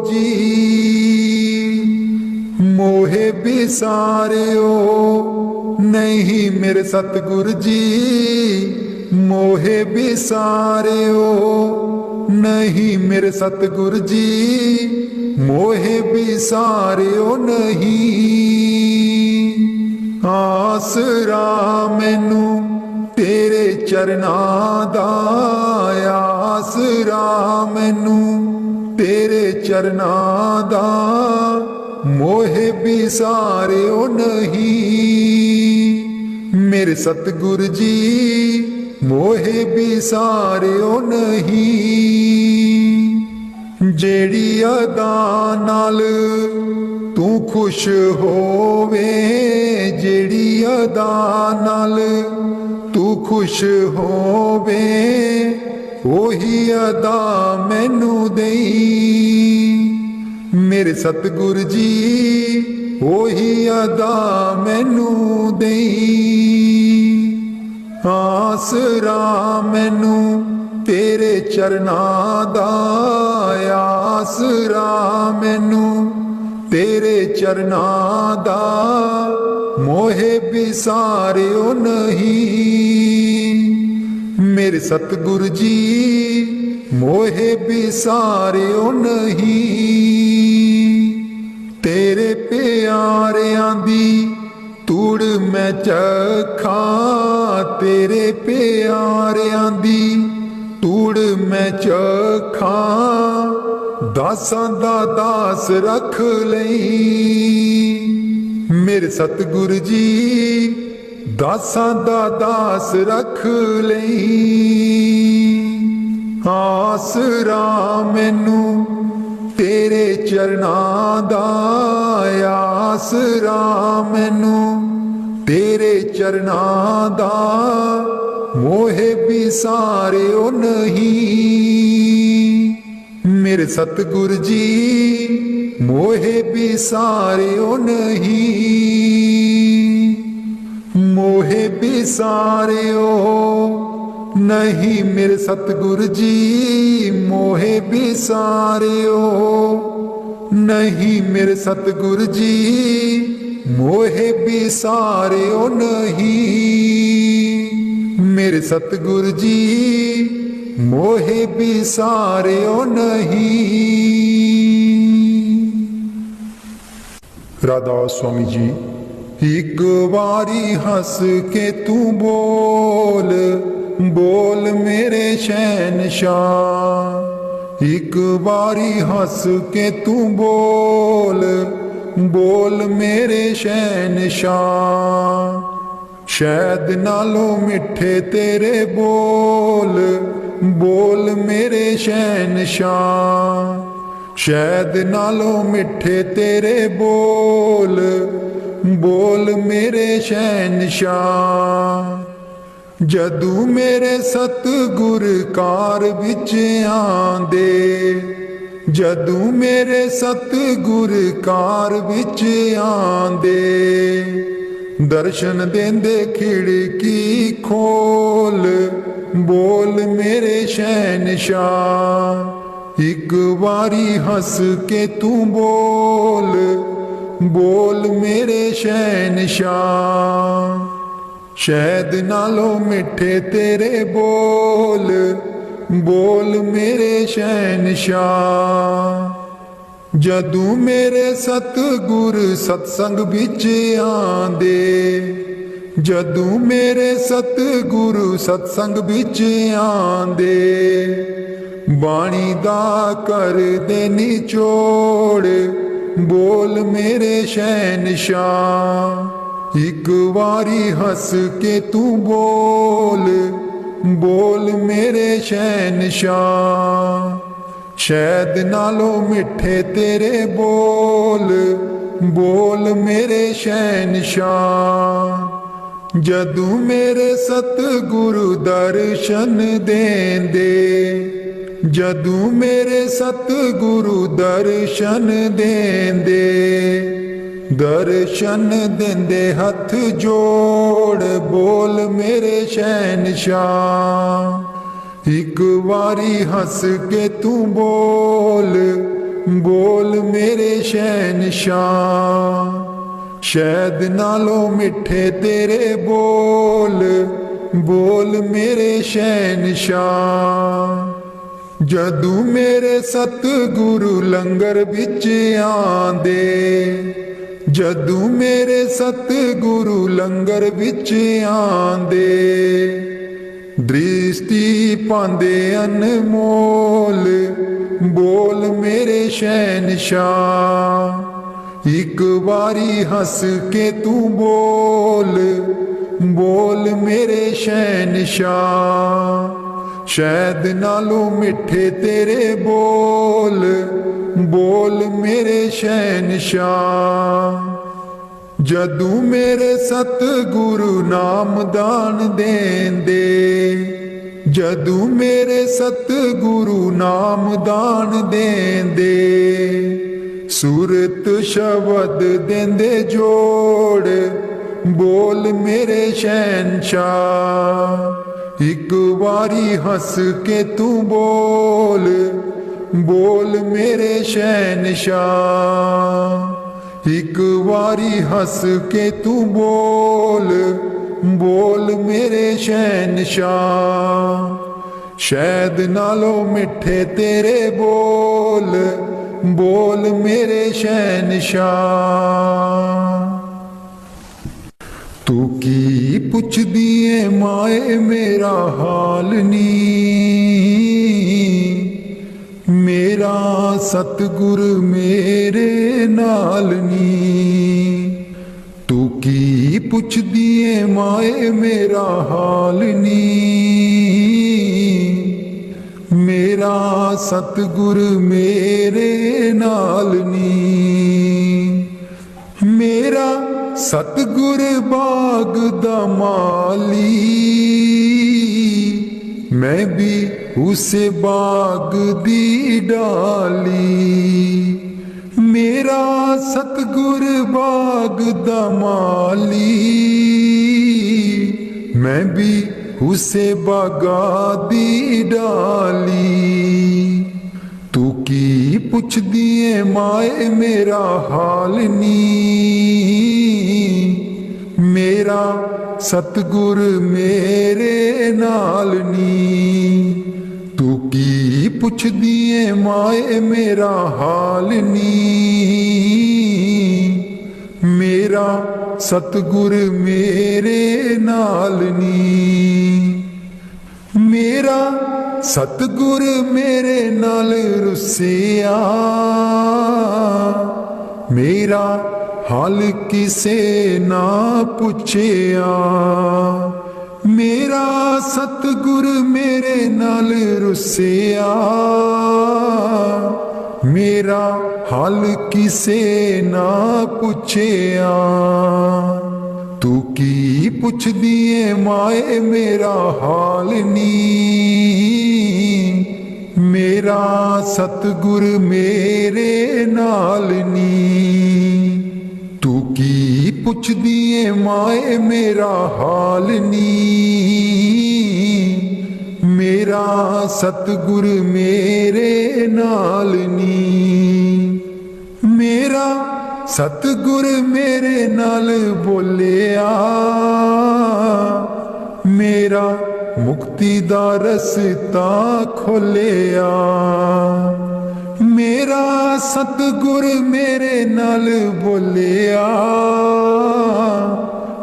[SPEAKER 1] ਜੀ। ਮੋਹਿ ਵਿਸਾਰਿਓ ਨਹੀਂ ਮੇਰੇ ਸਤਿਗੁਰ ਜੀ, ਮੋਹਿ ਵਿਸਾਰਿਓ ਨਹੀਂ ਮੇਰੇ ਸਤਿਗੁਰ ਜੀ, ਮੋਹਿ ਵਿਸਾਰਿਓ ਨਹੀਂ। ਆਸਰਾ ਮੈਨੂੰ ਤੇਰੇ ਚਰਨਾਂ ਦਾ, ਆਸਰਾ ਮੈਨੂੰ ਤੇਰੇ ਚਰਨਾਂ ਦਾ। ਮੋਹਿ ਵਿਸਾਰਿਓ ਨਹੀਂ ਮੇਰੇ ਸਤਿਗੁਰ ਜੀ, ਮੋਹਿ ਵਿਸਾਰਿਓ ਨਹੀਂ। ਜਿਹੜੀ ਅਦਾ ਨਾਲ ਤੂੰ ਖੁਸ਼ ਹੋਵੇ, ਜਿਹੜੀ ਅਦਾ ਨਾਲ ਤੂੰ ਖੁਸ਼ ਹੋਵੇ, ਉਹੀ ਅਦਾ ਮੈਨੂੰ ਦੇਈ ਮੇਰੇ ਸਤਿਗੁਰ ਜੀ, ਉਹੀ ਅਦਾ ਮੈਨੂੰ ਦੇਈ। ਆਸਰਾ ਮੈਨੂੰ ਤੇਰੇ ਚਰਨਾਂ ਦਾ, ਆਸਰਾ ਮੈਨੂੰ ਤੇਰੇ ਚਰਨਾਂ ਦਾ। ਮੋਹਿ ਵਿਸਾਰਿਓ ਨਹੀਂ ਮੇਰੇ ਸਤਿਗੁਰ ਜੀ, ਮੋਹਿ ਵਿਸਾਰਿਓ ਨਹੀਂ। ਤੇਰੇ ਪਿਆਰਿਆਂ ਦੀ ਤੂੜ ਮੈਂ ਚਖਾਂ, ਤੇਰੇ ਪਿਆਰਿਆਂ ਦੀ ਤੂੜ ਮੈਂ ਚਖਾਂ। ਦਾਸਾਂ ਦਾ ਦਾਸ ਰੱਖ ਲਈ ਮੇਰੇ ਸਤਿਗੁਰ ਜੀ, ਦਾਸਾਂ ਦਾ ਦਾਸ ਰੱਖ ਲਈ। ਆਸਰਾ ਮੈਨੂੰ ਤੇਰੇ ਚਰਨਾਂ ਦਾ, ਆਸਰਾ ਮੈਨੂੰ ਤੇਰੇ ਚਰਨਾਂ ਦਾ। ਮੋਹਿ ਵਿਸਾਰਿਓ ਨਹੀਂ ਮੇਰੇ ਸਤਿਗੁਰ ਜੀ, ਮੋਹਿ ਵਿਸਾਰਿਓ ਨਹੀਂ। ਮੋਹਿ ਵਿਸਾਰਿਓ ਨਹੀਂ ਮੇਰੇ ਸਤਿਗੁਰ ਜੀ, ਮੋਹਿ ਵਿਸਾਰਿਓ ਨਹੀਂ ਮੇਰੇ ਸਤਿਗੁਰ ਜੀ, मोहे बिसारियो नहीं। मेरे सतगुरु जी मोहे बिसारियो नहीं। राधास स्वामी जी। एक बारी हंस के तू बोल, बोल मेरे शहनशाह। एक बारी हंस के तू बोल, बोल मेरे शहनशाह। शायद नालों मिठे तेरे बोल, बोल मेरे शहनशाह। शायद नालों मिठे तेरे बोल, बोल मेरे शहनशाह। जदू मेरे सतगुर कार विच आंदे, जदू मेरे सतगुर कार विच आंदे। दर्शन देंदे खिड़की खोल, बोल मेरे शहनशाह। एक बारी हंस के तू बोल, बोल मेरे शहनशाह। शहद नालों मिठे तेरे बोल, बोल मेरे शहनशाह। जदू मेरे सतगुर सत्संग विच आंदे, जदू मेरे सतगुरु सत्संग विच आंदे। बाणी दा कर दे निचोड़, बोल मेरे शहनशाह। एक बारी हंस के तू बोल, बोल मेरे शहनशाह। शहद नालों मिठे तेरे बोल, बोल मेरे शहनशाह। जदू मेरे सतगुरु दर्शन देंदे, जदू मेरे सतगुरु दर्शन देंदे। दर्शन देंदे हथ जोड़, बोल मेरे शहनशाह। एक बारी हंस के तू बोल, बोल मेरे शहनशाह। शहद नालों मिठे तेरे बोल, बोल मेरे शहनशाह। जदू मेरे सतगुरु लंगर विच आंदे, जदू मेरे सतगुरु लंगर विच आंदे। दृष्टि पांदे अनमोल, बोल मेरे शहनशाह। एक बारी हंस के तू बोल, बोल मेरे शहनशाह। शहद नालों मिठे तेरे बोल, बोल मेरे शहनशाह। जदू मेरे सतगुरु नाम दान देंदे, जदू मेरे सतगुरु नाम दान देंदे। सूरत शब्द देंदे जोड़, बोल मेरे शहनशाह। एक बारी हंस के तू बोल, बोल मेरे शहनशाह। एक बारी हंस के तू बोल, बोल मेरे शहनशाह। शहद नालों मिठे तेरे बोल, बोल मेरे शहनशाह। तू की पुछ दिए माए मेरा हाल नी, मेरा सतगुर मेरे नाल नी। तू की पुछ दिए माए मेरा हाल नी, मेरा सतगुर मेरे नाल नी। मेरा सतगुर बाग दा माली, मैं भी उसे बाग दी डाली। मेरा सतगुर बाग दा माली, मैं भी उसे बागा दी डाली। तू की पुछ दिए माए मेरा हाल नी, मेरा सतगुर मेरे नाल नी। तू की पुछदी ऐ माए मेरा हाल नी। मेरा सतगुर मेरे नाल नी। मेरा सतगुर मेरे नाल रुसिया। मेरा हाल किसे ना पुछिया। मेरा सतगुर मेरे नाल रुसिया। मेरा हाल किसे ना पुछिया। तू की पुछदी ऐ माए मेरा हाल नी। मेरा सतगुर मेरे नाल नी। तू की पुछदी ऐ माए मेरा हाल नी। मेरा सतगुर मेरे नाल नी। मेरा सतगुर मेरे नाल बोलिया। मेरा मुक्ति दा रस्ता खोलिया। मेरा सतगुर मेरे नाल बोलिया।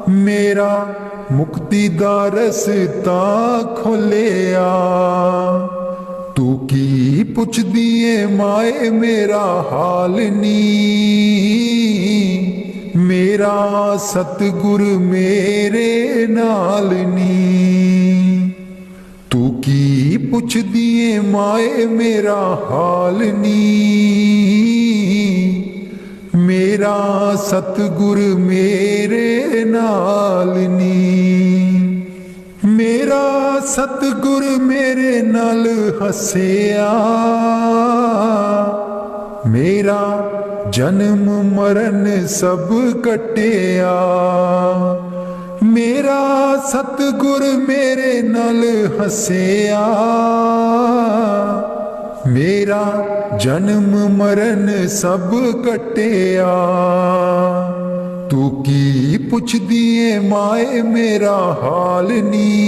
[SPEAKER 1] मेरा मुक्ति दा रस्ता खोलिया। तू की पुछदी ऐ माए मेरा हाल नी। मेरा सतगुर मेरे नाल नी। तू की पुछदी ऐ माए मेरा हाल नी। मेरा सतगुर मेरे नाल नी। मेरा सतगुर मेरे नाल हसिया। मेरा जन्म मरण सब कटिया। मेरा सतगुर मेरे नाल हसिया। मेरा जन्म मरण सब कटिया। तू की पुछदी ऐ माए मेरा हाल नी।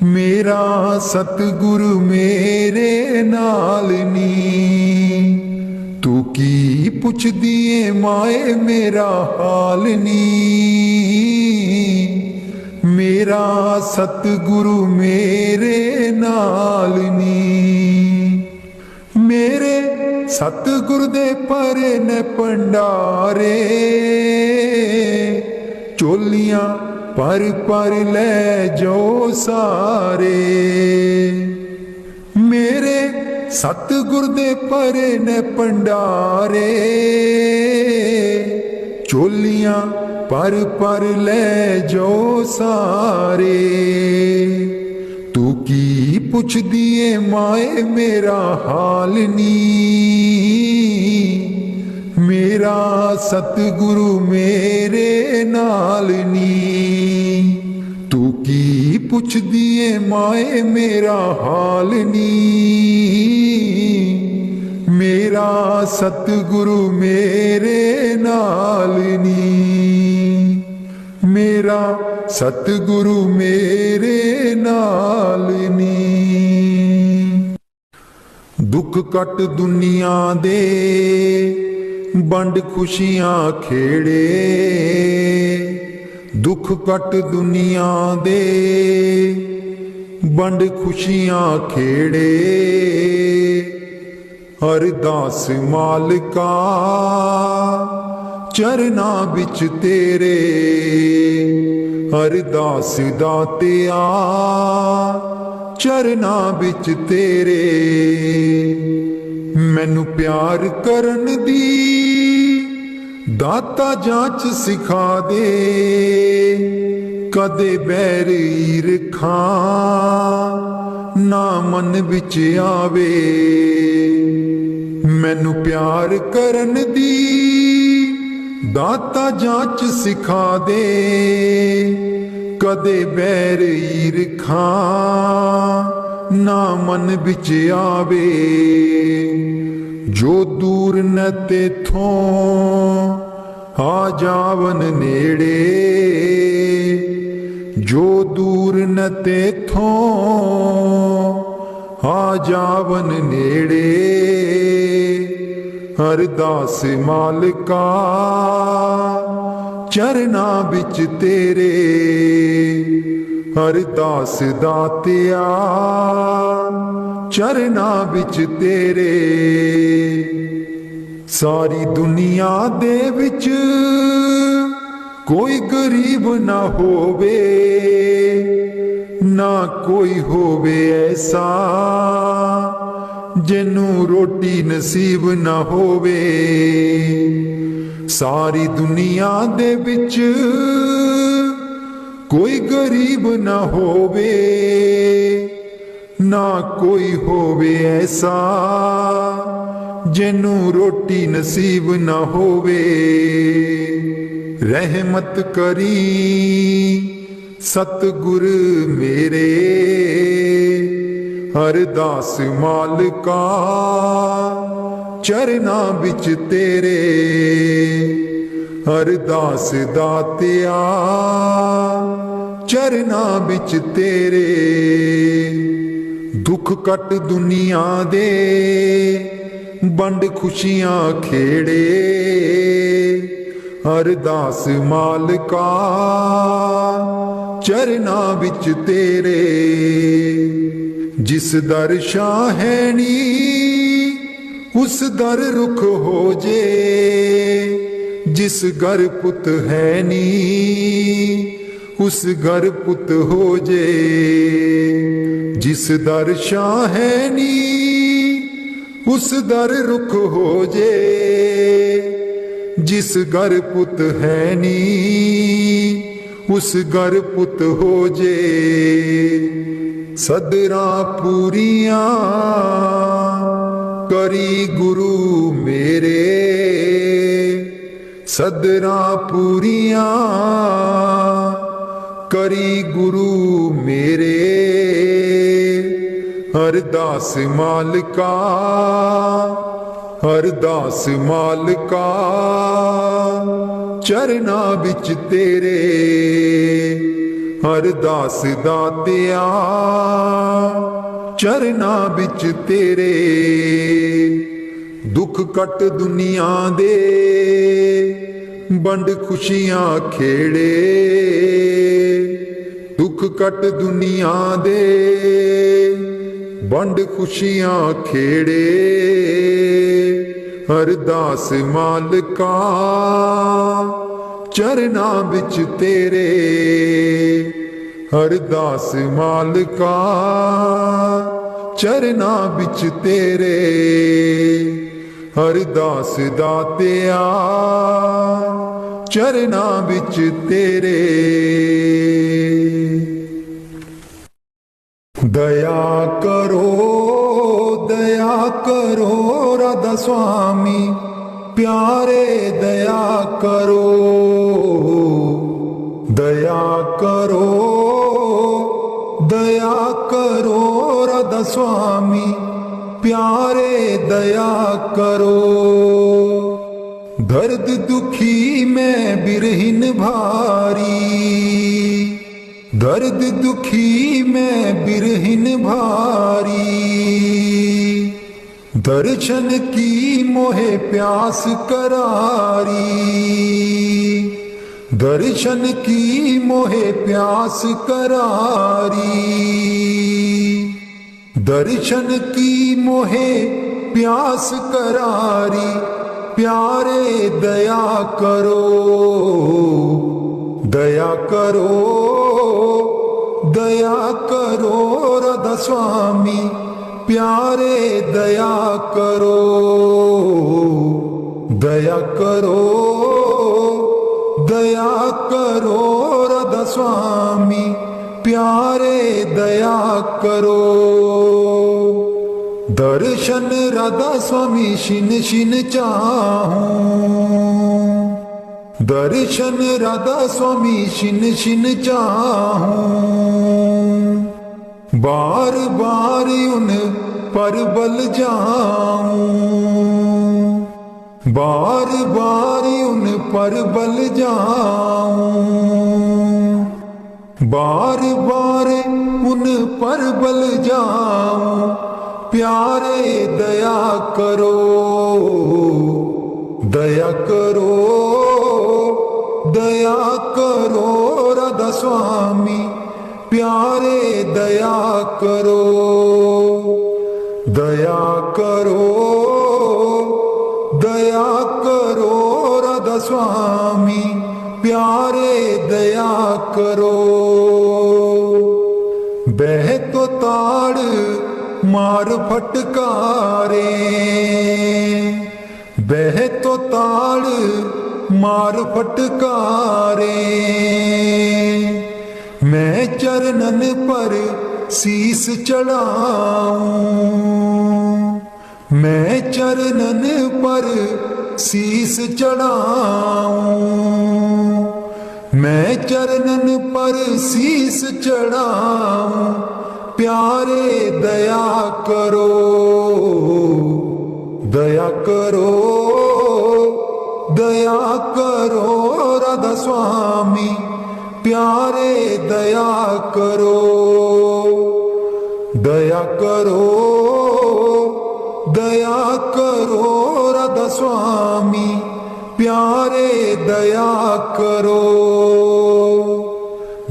[SPEAKER 1] मेरा सतगुर मेरे नाल नी। तू की पुछदी ऐ माए मेरा हाल नी। मेरा सतगुरु मेरे नाल नी। मेरे सतगुर दे परे ने भंडारे। चोलियां पर ले जाओ सारे। मेरे सतगुर दे परे ने भंडारे। चोलियां पर ले जाओ सारे। तू की पुछदी ऐ माए मेरा हाल नी। मेरा सतगुरु मेरे नाल नी। तू की पुछदी ऐ माए मेरा हाल नी। मेरा सतगुरु मेरे नाल नी। मेरा सतगुरु मेरे नाल नी। दुख कट दुनिया दे बंड खुशियां खेड़े। दुख कट दुनिया दे बंड खुशियां खेड़े। अरदास मालिका चरना बिच तेरे। अरदास दातिया चरना बिच तेरे। मैनू प्यार करन दी दाता जांच सिखा दे। कदे बैर ईरखा ना मन बिच आवे। मैनू प्यार करन दी दाता जांच सिखा दे। कदे बैर ईरखा ना मन बिच आवे। जो दूर न तेथों ਆ ਜਾਵਨ ਨੇੜੇ ਜੋ ਦੂਰ ਨ ਤੇਥੋਂ ਆ ਜਾਵਨ ਨੇੜੇ ਅਰਦਾਸ ਮਾਲਕਾ ਚਰਨਾ ਵਿੱਚ ਤੇਰੇ ਅਰਦਾਸ ਦਾਤਿਆ ਚਰਨਾ ਵਿੱਚ ਤੇਰੇ ਸਾਰੀ ਦੁਨੀਆ ਦੇ ਵਿੱਚ ਕੋਈ ਗਰੀਬ ਨਾ ਹੋਵੇ ਨਾ ਕੋਈ ਹੋਵੇ ਐਸਾ ਜਿਹਨੂੰ ਰੋਟੀ ਨਸੀਬ ਨਾ ਹੋਵੇ ਸਾਰੀ ਦੁਨੀਆ ਦੇ ਵਿੱਚ ਕੋਈ ਗਰੀਬ ਨਾ ਹੋਵੇ ਨਾ ਕੋਈ ਹੋਵੇ ਐਸਾ ਜਿਹਨੂੰ ਰੋਟੀ ਨਸੀਬ ਨਾ ਹੋਵੇ ਰਹਿਮਤ ਕਰੀ ਸਤਿਗੁਰ ਮੇਰੇ ਅਰਦਾਸ ਮਾਲਕਾ ਚਰਨਾ ਵਿੱਚ ਤੇਰੇ ਅਰਦਾਸ ਦਾਤਿਆ ਚਰਨਾ ਵਿੱਚ ਤੇਰੇ ਦੁੱਖ ਕੱਟ ਦੁਨੀਆ ਦੇ ਵੰਡ ਖੁਸ਼ੀਆਂ ਖੇੜੇ ਅਰਦਾਸ ਮਾਲਕਾ ਚਰਨਾ ਵਿੱਚ ਤੇਰੇ ਜਿਸ ਦਰ ਸ਼ਾਹ ਹੈ ਨੀ ਉਸ ਦਰ ਰੁਖ ਹੋ ਜੇ ਜਿਸ ਘਰ ਪੁੱਤ ਹੈ ਨੀ ਉਸ ਘਰ ਪੁੱਤ ਹੋ ਜੇ ਜਿਸ ਦਰ ਸ਼ਾਹ ਹੈ ਨੀ ਉਸ ਦਰ ਰੁਖ ਹੋ ਜੇ ਜਿਸ ਘਰ ਪੁੱਤ ਹੈ ਨੀ ਉਸ ਘਰ ਪੁੱਤ ਹੋ ਜੇ ਸਦਰਾਂ ਪੂਰੀਆਂ ਕਰੀ ਗੁਰੂ ਮੇਰੇ ਸਦਰਾਂ ਪੂਰੀਆਂ ਕਰੀ ਗੁਰੂ ਮੇਰੇ ਅਰਦਾਸ ਮਾਲਕਾ ਅਰਦਾਸ ਮਾਲਕਾ ਚਰਨਾ ਵਿੱਚ ਤੇਰੇ ਅਰਦਾਸ ਦਾਤਿਆ ਚਰਨਾ ਵਿੱਚ ਤੇਰੇ ਦੁੱਖ ਕੱਟ ਦੁਨੀਆ ਦੇ ਵੰਡ ਖੁਸ਼ੀਆਂ ਖੇੜੇ ਦੁੱਖ ਕੱਟ ਦੁਨੀਆ ਦੇ ਵੰਡ ਖੁਸ਼ੀਆਂ ਖੇੜੇ ਅਰਦਾਸ ਮਾਲਕਾ ਚਰਨਾ ਵਿੱਚ ਤੇਰੇ ਅਰਦਾਸ ਮਾਲਕਾ ਚਰਨਾ ਵਿੱਚ ਤੇਰੇ ਅਰਦਾਸ ਦਾਤਿਆ ਚਰਨਾ ਵਿੱਚ ਤੇਰੇ ਦਇਆ ਕਰੋ ਰਾਧਾ ਸੁਆਮੀ ਪਿਆਰੇ ਦਇਆ ਕਰੋ ਰਾਧਾ ਸੁਆਮੀ ਪਿਆਰੇ ਦਇਆ ਕਰੋ ਦਰਦ ਦੁਖੀ ਮੈਂ ਬਿਰਹਿਨ ਭਾਰੀ दर्द दुखी मैं बिरहिन भारी दर्शन की मोहे प्यास करारी दर्शन की मोहे प्यास करारी दर्शन की मोहे प्यास करारी प्यारे दया करो राधा स्वामी प्यारे दया करो राधा स्वामी प्यारे दया करो दर्शन राधा स्वामी शिन शिन चाहूं दर्शन राधा स्वामी शिन शिन चाहूं बार बार उन पर बल जाऊं बार बार उन पर बल जाऊं, बार बार उन पर बल जाऊं, प्यारे दया करो, दया करो, दया करो राधा स्वामी, प्यारे दया करो, दया करो, दया करो राधा स्वामी, प्यारे दया करो। बह तो ताड़ मार फटकारे, बह तो ताड़ मार फटकारे, मैं चरणन पर शीस चढ़ाऊं, मैं चरणन पर शीस चढ़ाऊं, मैं चरणन पर शीस चढ़ाऊं, प्यारे दया करो, दया करो, दया करो राधा स्वामी, प्यारे दया करो, दया करो, दया करो राधा स्वामी, प्यारे दया करो।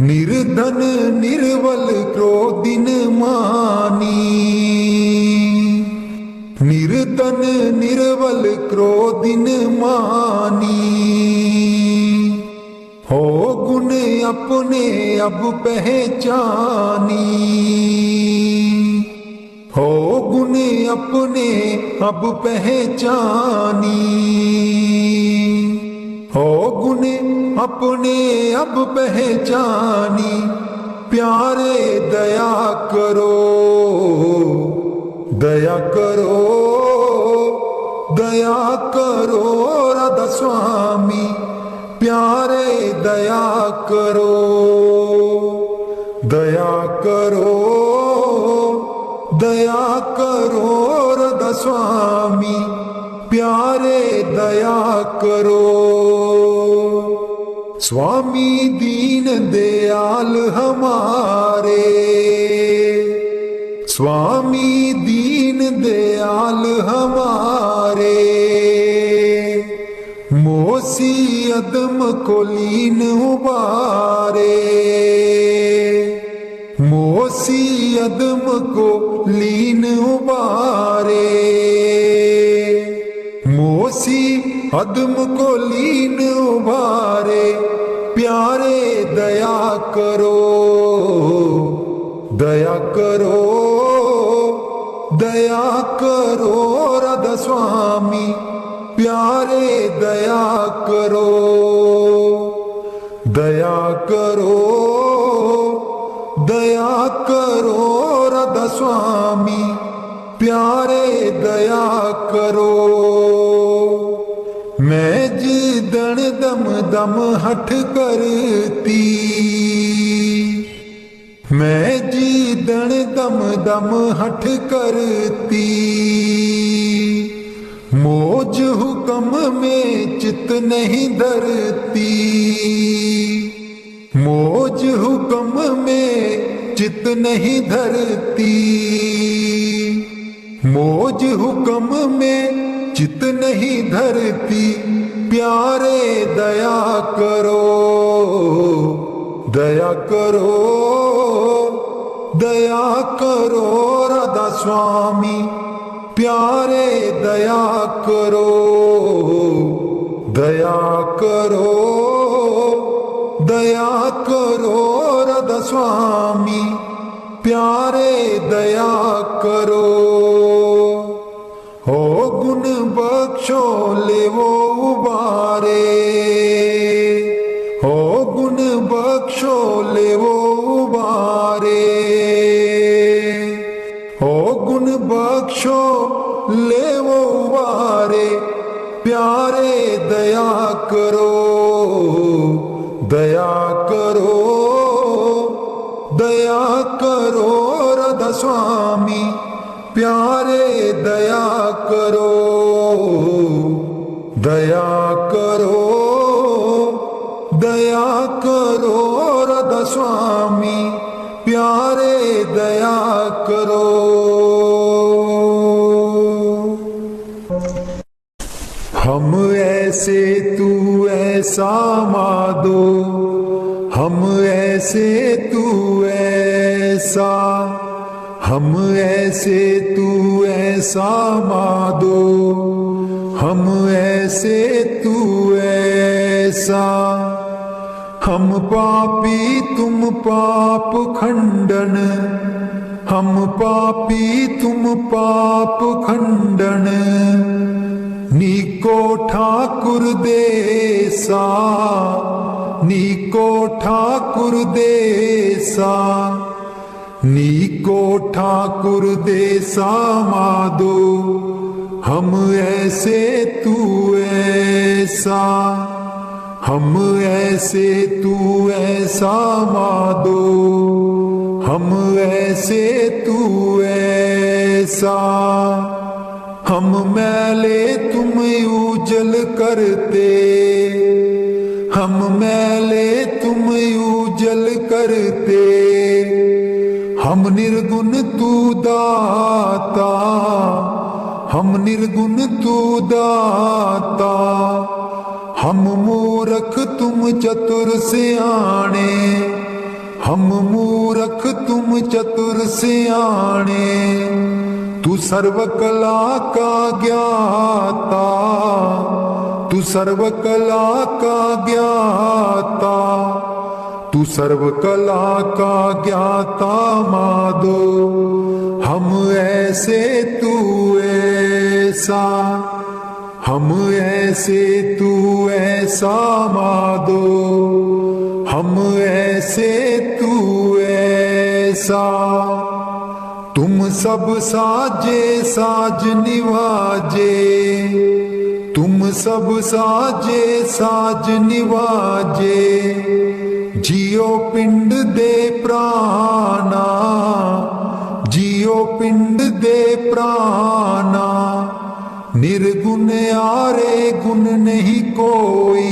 [SPEAKER 1] निर्धन निर्बल क्रोधिन मानी, निर्धन निर्बल क्रोधिन मानी, हो गुण अपने अब पहचानी, हो गुण अपने अब पहचानी, हो गुण अपने अब पहचानी, प्यारे दया करो, दया करो, दया करो राधा स्वामी, प्यारे दया करो, दया करो, दया करो राधा स्वामी, प्यारे दया करो। स्वामी दीन दयाल हमारे, स्वामी दीन दयाल हमारे, मोसी अदम को लीन उबारे, मोसी अदम को लीन उबारे, मोसी अदम को लीन उबारे, प्यारे दया करो, दया करो, दया करो राधा स्वामी, प्यारे दया करो, दया करो, दया करो राधा स्वामी, प्यारे दया करो। मैं जिदन दम दम हठ करती, मैं जिदन दम दम हठ करती, मोज हुक्म में चित नहीं धरती, मोज हुक्म में चित नहीं धरती, मोज हुक्म में चित नहीं धरती, प्यारे दया करो, दया करो, दया करो राधा स्वामी, प्यारे दया करो, दया करो, दया करो राधा स्वामी, प्यारे दया करो। हो गुण बख्शो ले वो उबारे, हो गुण बख्शो ले वो उबारे, हो गुण बख्शो ले वो उबारे, प्यारे दया करो, दया करो, दया करो राधा स्वामी, प्यारे दया करो, दया करो राधा स्वामी प्यारे दया करो। हम ऐसे तू ऐसा माधो, हम ऐसे तू ऐसा, हम ऐसे तू ऐसा माधो, हम ऐसे तू ऐसा। हम पापी तुम पाप खंडन, हम पापी तुम पाप खंडन। नीको ठाकुर देसा, नीको ठाकुर देसा, नीको ठाकुर देसा माधो। हम ऐसे तू ऐसा, हम ऐसे तू ऐसा माधो, हम ऐसे तू ऐसा। हम मैले तुम उजल करते, हम मैले तुम उजल करते। हम निर्गुण तू दाता, हम निर्गुण तू दाता। हम मूरख तुम चतुर सियाणे, हम मूरख तुम चतुर सियाणे। तू सर्व कला का ज्ञाता, तू सर्व कला का ज्ञाता, तू सर्व कला का ज्ञाता माधो। हम ऐसे तू ऐसा, हम ऐसे तू ऐसा माधो, हम ऐसे तू ऐसा। तुम सब साजे साज निवाजे, तुम सब साजे साज निवाजे। जियो पिंड दे प्राणा, जियो पिंड दे प्राणा। निर्गुण आरे गुण नहीं कोई,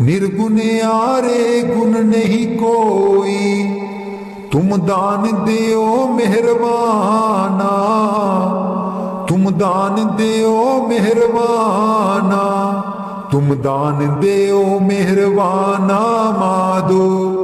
[SPEAKER 1] निर्गुण आरे गुण नहीं कोई। तुम दान दियो मेहरबाना, तुम दान दियो मेहरबाना, तुम दान दियो मेहरबाना माधो।